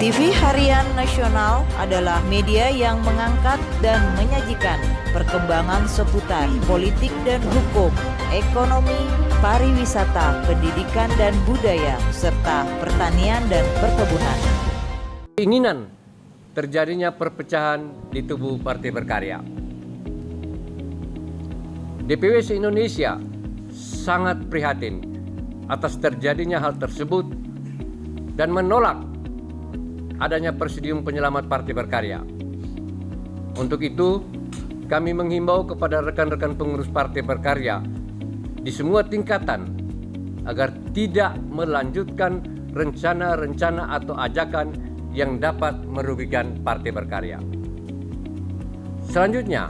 TV Harian Nasional adalah media yang mengangkat dan menyajikan perkembangan seputar politik dan hukum, ekonomi, pariwisata, pendidikan dan budaya, serta pertanian dan perkebunan. Keinginan terjadinya perpecahan di tubuh Partai Berkarya. DPW se-Indonesia sangat prihatin atas terjadinya hal tersebut dan menolak adanya Presidium Penyelamat Partai Berkarya. Untuk itu, kami menghimbau kepada rekan-rekan pengurus Partai Berkarya di semua tingkatan agar tidak melanjutkan rencana-rencana atau ajakan yang dapat merugikan Partai Berkarya. Selanjutnya,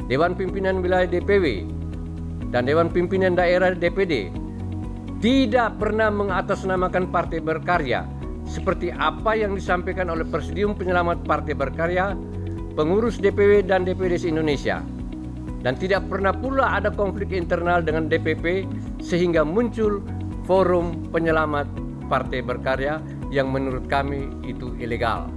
Dewan Pimpinan Wilayah DPW dan Dewan Pimpinan Daerah DPD tidak pernah mengatasnamakan Partai Berkarya seperti apa yang disampaikan oleh Presidium Penyelamat Partai Berkarya, pengurus DPW dan DPD se-Indonesia. Dan tidak pernah pula ada konflik internal dengan DPP sehingga muncul Forum Penyelamat Partai Berkarya yang menurut kami itu ilegal.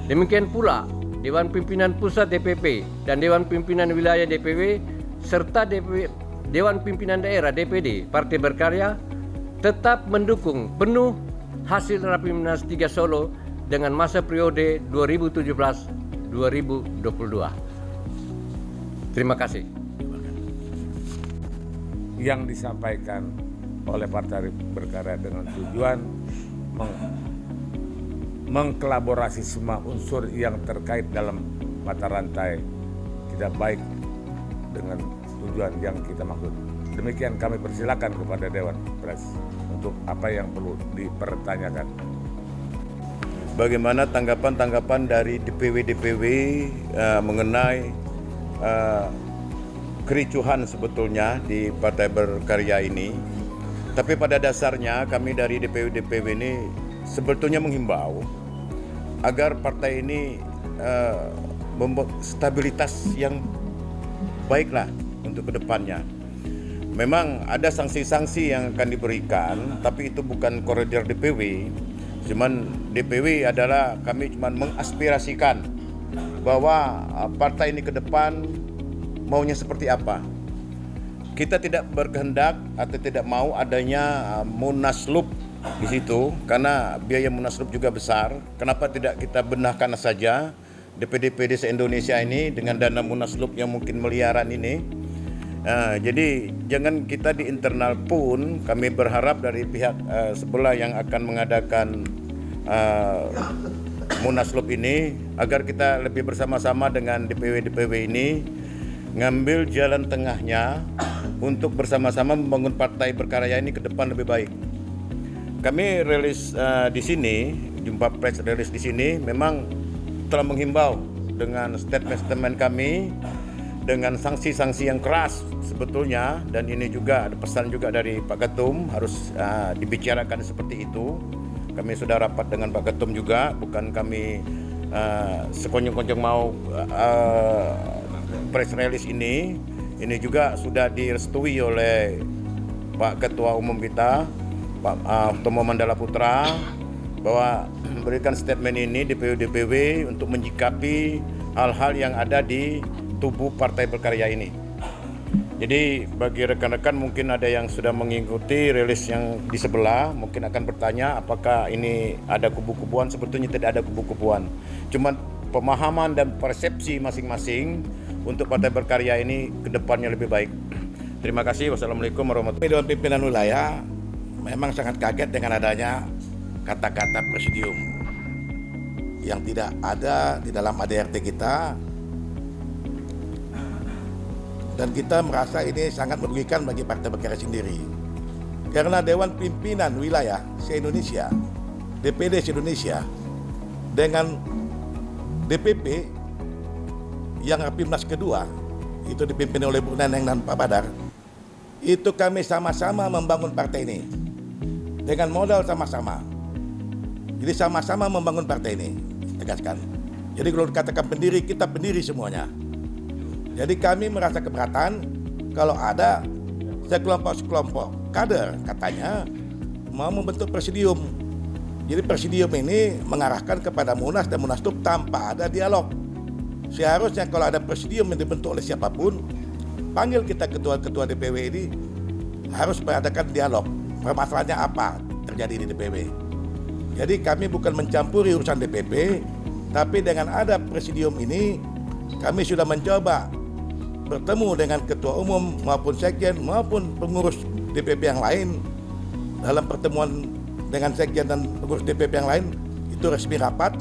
Demikian pula Dewan Pimpinan Pusat DPP dan Dewan Pimpinan Wilayah DPW serta Dewan Pimpinan Daerah DPD Partai Berkarya tetap mendukung penuh hasil Rapimnas 3 Solo dengan masa periode 2017-2022. Terima kasih. Yang disampaikan oleh Partai Berkarya dengan tujuan mengkolaborasi semua unsur yang terkait dalam mata rantai tidak baik dengan tujuan yang kita maksud. Demikian kami persilakan kepada Dewan Pers untuk apa yang perlu dipertanyakan. Bagaimana tanggapan dari DPW mengenai kericuhan sebetulnya di Partai Berkarya ini? Tapi pada dasarnya kami dari DPW ini sebetulnya menghimbau agar partai ini membuat stabilitas yang baiklah untuk kedepannya. Memang ada sanksi-sanksi yang akan diberikan, tapi itu bukan koridor DPW. Cuman DPW adalah kami cuman mengaspirasikan bahwa partai ini ke depan maunya seperti apa. Kita tidak berkehendak atau tidak mau adanya munaslup di situ karena biaya munaslup juga besar. Kenapa tidak kita benahkan saja DPD-DPD se-Indonesia ini dengan dana munaslup yang mungkin miliaran ini. Jadi jangan kita di internal pun kami berharap dari pihak sebelah yang akan mengadakan munaslup ini agar kita lebih bersama-sama dengan DPW-DPW ini ngambil jalan tengahnya untuk bersama-sama membangun Partai Berkarya ini ke depan lebih baik. Kami rilis di sini, jumpa press rilis di sini, memang telah menghimbau dengan statement kami, dengan sanksi-sanksi yang keras sebetulnya, dan ini juga ada pesan juga dari Pak Ketum harus dibicarakan seperti itu. Kami sudah rapat dengan Pak Ketum juga, bukan kami sekonyong-konyong mau press release ini. Ini juga sudah direstui oleh Pak Ketua Umum kita, Pak Tomo Mandala Putra, bahwa memberikan statement ini DPW untuk menyikapi hal-hal yang ada di tubuh Partai Berkarya ini. Jadi bagi rekan-rekan mungkin ada yang sudah mengikuti rilis yang di sebelah, mungkin akan bertanya apakah ini ada kubu-kubuan. Sebetulnya tidak ada kubu-kubuan. Cuman pemahaman dan persepsi masing-masing untuk Partai Berkarya ini ke depannya lebih baik. Terima kasih. Wassalamualaikum warahmatullahi wabarakatuh. Dewan Pimpinan Wilayah memang sangat kaget dengan adanya kata-kata presidium yang tidak ada di dalam ADRT kita, dan kita merasa ini sangat merugikan bagi Partai Berkarya sendiri. Karena Dewan Pimpinan Wilayah se-Indonesia, DPD se-Indonesia, dengan DPP yang Rapimnas kedua, itu dipimpin oleh Bu Neneng dan Pak Badar, itu kami sama-sama membangun partai ini dengan modal sama-sama. Jadi sama-sama membangun partai ini, tegaskan. Jadi kalau dikatakan pendiri, kita pendiri semuanya. Jadi kami merasa keberatan kalau ada sekelompok kader katanya mau membentuk presidium Jadi presidium ini mengarahkan kepada Munas dan Munaslup tanpa ada dialog. Seharusnya kalau ada presidium yang dibentuk oleh siapapun, panggil kita ketua-ketua DPW ini harus mengadakan dialog. Permasalahannya apa terjadi di DPW. Jadi kami bukan mencampuri urusan DPP, tapi dengan ada presidium ini kami sudah mencoba bertemu dengan ketua umum maupun sekjen maupun pengurus DPP yang lain. Dalam pertemuan dengan sekjen dan pengurus DPP yang lain itu resmi rapat,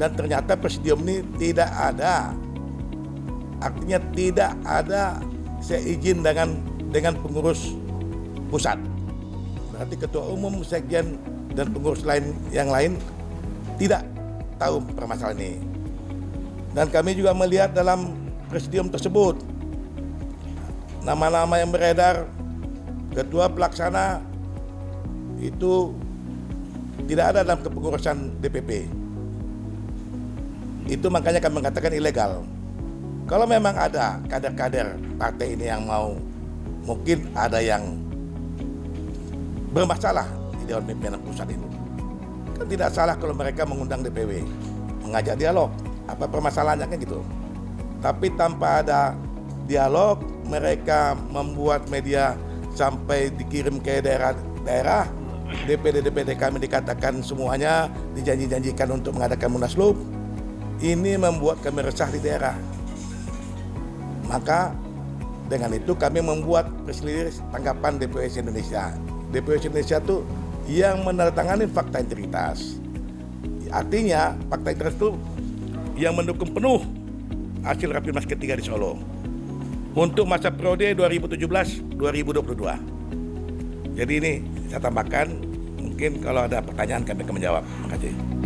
dan ternyata presidium ini tidak ada, artinya tidak ada seizin dengan pengurus pusat. Berarti ketua umum, sekjen dan pengurus yang lain tidak tahu permasalahan ini. Dan kami juga melihat dalam presidium tersebut nama-nama yang beredar, ketua pelaksana itu tidak ada dalam kepengurusan DPP. Itu makanya kami mengatakan ilegal. Kalau memang ada kader-kader partai ini yang mau, mungkin ada yang bermasalah di Dewan Pimpinan Pusat ini, kan tidak salah kalau mereka mengundang DPW, mengajak dialog. Apa permasalahannya kan gitu. Tapi tanpa ada dialog, mereka membuat media sampai dikirim ke daerah. DPD kami dikatakan semuanya dijanji-janjikan untuk mengadakan Munaslup. Ini membuat kami resah di daerah. Maka dengan itu kami membuat press release tanggapan DPW Indonesia. DPW Indonesia itu yang menandatangani fakta integritas. Artinya fakta integritas itu yang mendukung penuh hasil Rapimnas ketiga di Solo untuk masa periode 2017-2022. Jadi ini saya tambahkan, mungkin kalau ada pertanyaan kami akan menjawab. Terima kasih.